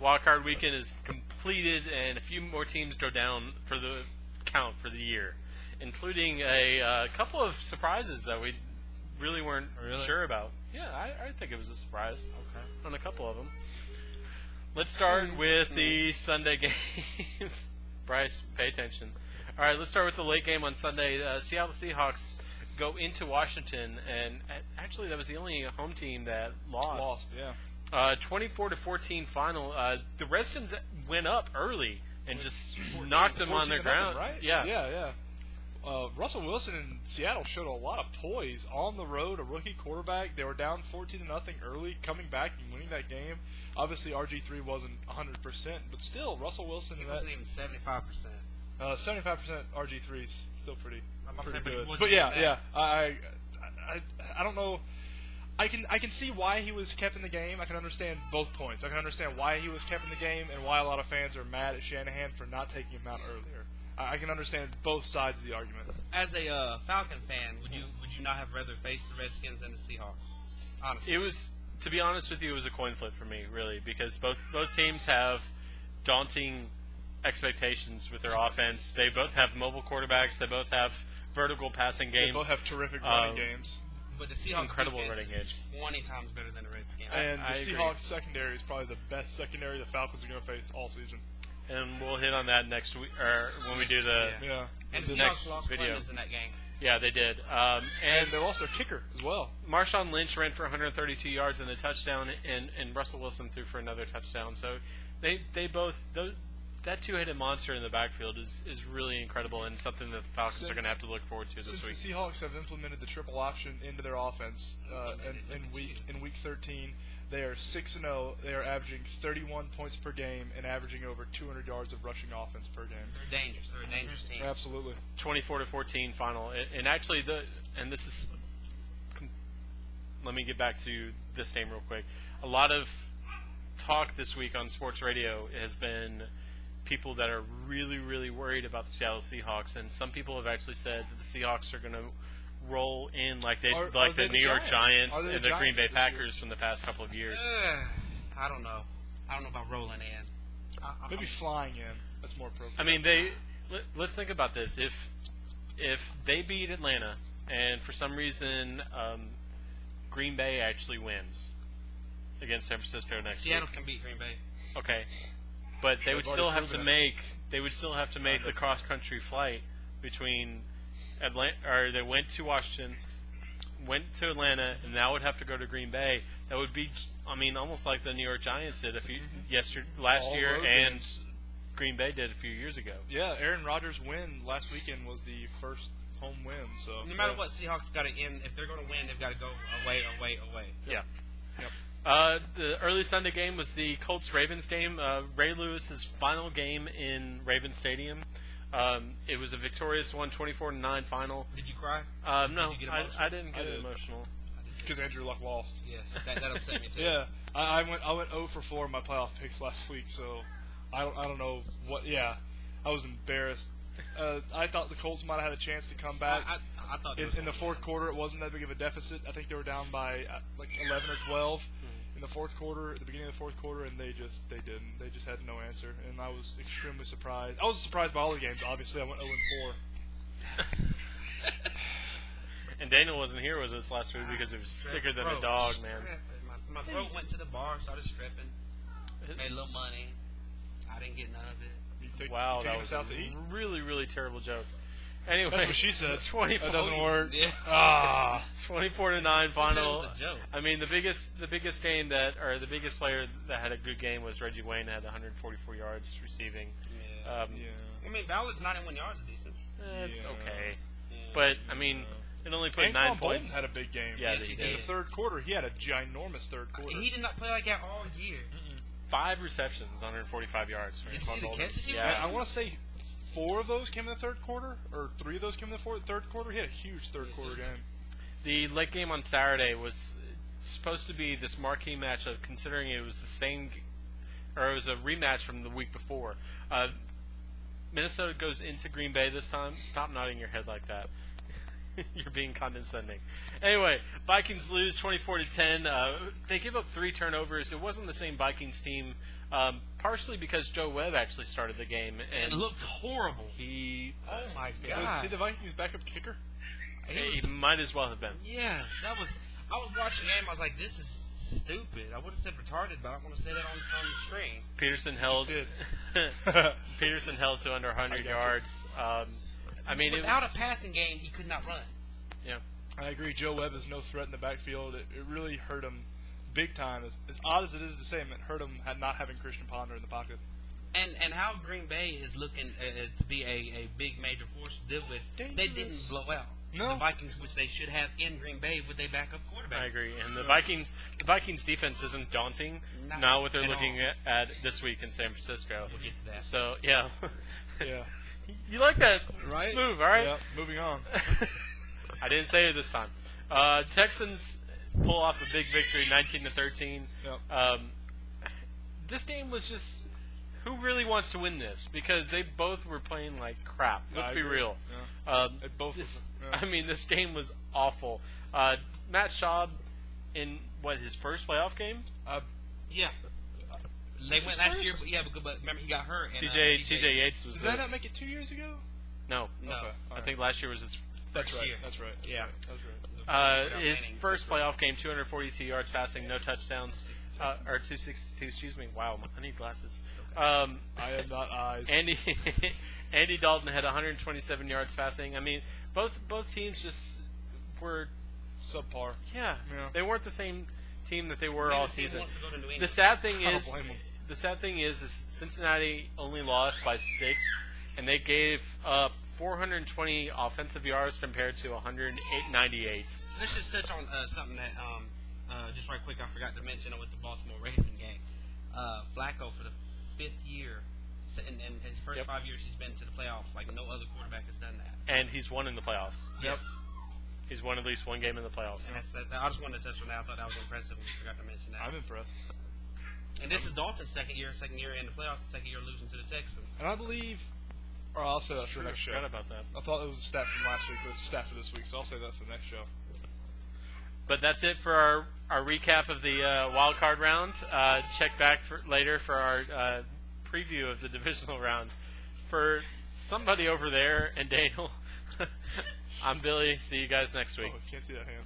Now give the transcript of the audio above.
Wildcard weekend is completed, and a few more teams go down for the count for the year, including a couple of surprises that we really weren't sure about. Yeah, I think it was a surprise on a couple of them. Let's start with the Sunday games. Bryce, pay attention. All right, let's start with the late game on Sunday. Seattle Seahawks go into Washington, and actually that was the only home team that lost. 24-14 final. The Redskins went up early and just knocked them on their ground. Right? Yeah. Russell Wilson in Seattle showed a lot of poise on the road. A rookie quarterback. They were down 14-0 early, coming back and winning that game. Obviously, RG3 wasn't 100%, but still, Russell Wilson. It wasn't even 75%. 75% RG3 is still pretty good. But yeah. I don't know. I can see why he was kept in the game. I can understand both points. I can understand why he was kept in the game and why a lot of fans are mad at Shanahan for not taking him out earlier. I can understand both sides of the argument. As a Falcon fan, would you not have rather faced the Redskins than the Seahawks? Honestly, It was, to be honest with you, it was a coin flip for me, really, because both teams have daunting expectations with their offense. They both have mobile quarterbacks. They both have vertical passing games. They both have terrific running games. But the Seahawks incredible defense running is 20 times better than the Redskins. And the I Seahawks secondary is probably the best secondary the Falcons are going to face all season. And we'll hit on that next week, or when we do the And the next Seahawks lost video. Clemens in that game. Yeah, they did. And they lost their kicker as well. Marshawn Lynch ran for 132 yards and a touchdown, and Russell Wilson threw for another touchdown. So they both that two-headed monster in the backfield is really incredible and something that the Falcons are going to have to look forward to this week. Since the Seahawks have implemented the triple option into their offense in week 13, they are 6-0. They are averaging 31 points per game and averaging over 200 yards of rushing offense per game. They're dangerous. They're a dangerous team. Absolutely. 24-14 final, and actually this is. Let me get back to this game real quick. A lot of talk this week on sports radio has been people that are really, really worried about the Seattle Seahawks, and some people have actually said that the Seahawks are going to roll in like the New York Giants and the Green Bay Packers from the past couple of years. I don't know. I don't know about rolling in. Maybe flying in. That's more appropriate. I mean, let's think about this. If they beat Atlanta, and for some reason Green Bay actually wins against San Francisco next week. Seattle can beat Green Bay. Okay, but they would still have to make the cross country flight between Atlanta, or they went to Washington, went to Atlanta, and now would have to go to Green Bay. That would be, almost like the New York Giants did last year, and Green Bay did a few years ago. Yeah, Aaron Rodgers' win last weekend was the first home win. So no matter what, Seahawks got to end. If they're going to win, they've got to go away. Yeah. Yep. The early Sunday game was the Colts-Ravens game. Ray Lewis's final game in Ravens Stadium. It was a victorious 24-9 final. Did you cry? No, Did you get I didn't get emotional. Because Andrew Luck lost. Yes, that upset me too. Yeah, I went 0 for 4 in my playoff picks last week, so I don't know what. Yeah, I was embarrassed. I thought the Colts might have had a chance to come back. I thought in the fourth quarter, it wasn't that big of a deficit. I think they were down by like 11 or 12 in the fourth quarter, at the beginning of the fourth quarter, and they didn't. They just had no answer, and I was extremely surprised. I was surprised by all the games. Obviously, I went 0 and 4. And Daniel wasn't here with us last week because he was sicker than a dog, man. My throat went to the bar, started stripping. Made a little money. I didn't get none of it. Wow, that was a really, really terrible joke. Anyway, that's what she said. 24. That doesn't work. Yeah. 24-9 final. That was a joke. I mean, the biggest game the biggest player that had a good game was Reggie Wayne. Had 144 yards receiving. Yeah. I mean, Ballard's 91 yards is decent. It's okay, Yeah. but I mean, it only put 9 points. Bolton had a big game. Yeah, Yes, he did. In the third quarter, he had a ginormous third quarter. He did not play like that all year. 5 receptions, 145 yards. Did you see the catches he Yeah, made? I want to say 4 of those came in the third quarter, or 3 of those came in the third quarter. He had a huge third quarter game. The late game on Saturday was supposed to be this marquee matchup, considering it was it was a rematch from the week before. Minnesota goes into Green Bay this time. Stop nodding your head like that. You're being condescending. Anyway, Vikings lose 24-10. They give up 3 turnovers. It wasn't the same Vikings team, partially because Joe Webb actually started the game. And it looked horrible. Oh my Was God. he the Vikings' backup kicker? He might as well have been. Yes, that was. I was watching the game. I was like, "This is stupid." I would have said retarded, but I don't want to say that on the screen. Peterson held. did. Peterson held to under 100 yards. I mean, without a passing game, he could not run. Yeah, I agree. Joe Webb is no threat in the backfield. It really hurt him big time. As odd as it is to say, it hurt him not having Christian Ponder in the pocket. And how Green Bay is looking to be a big major force to deal with, they didn't blow out. No. The Vikings, which they should have in Green Bay with a backup quarterback. I agree. And the Vikings defense isn't daunting. Now what they're looking at this week in San Francisco. We'll get to that. So yeah, Yeah. You like that Right? move, all right? Yeah. Moving on. I didn't say it this time. Texans pull off a big victory, 19-13. Yep. This game was just. Who really wants to win this? Because they both were playing like crap. Let's be real. Yeah. Both. I mean, this game was awful. Matt Schaub, in his first playoff game? Yeah. They went last year, but remember he got hurt. And, TJ Yates was. Did that not make it 2 years ago? No. No. Okay. I think last year was his. That's right. year. That's right. Yeah. That's right. His first playoff game, 242 yards passing, no touchdowns. Or 262, excuse me. Wow, I need glasses. I am not eyes. Andy Dalton had 127 yards passing. I mean, both teams just were subpar. Yeah, Yeah. they weren't the same team that they were all season. Wants to go to New England. The sad thing is Cincinnati only lost by 6, and they gave up 420 offensive yards compared to 198. Let's just touch on something that just right quick I forgot to mention with the Baltimore Raven game. Flacco for the 5th year, in his first 5 years he's been to the playoffs. Like no other quarterback has done that. And he's won in the playoffs. Yes. He's won at least one game in the playoffs. And I just wanted to touch on that. I thought that was impressive. We forgot to mention that. I'm impressed. And this is Dalton's second year in the playoffs, second year losing to the Texans. And I believe, or I'll say that for the next show. I forgot about that. I thought it was a stat from last week, but it's a stat for this week, so I'll say that for the next show. But that's it for our recap of the wild card round. Check back later for our preview of the divisional round. For somebody over there and Daniel, I'm Billy. See you guys next week. Oh, can't see that hand.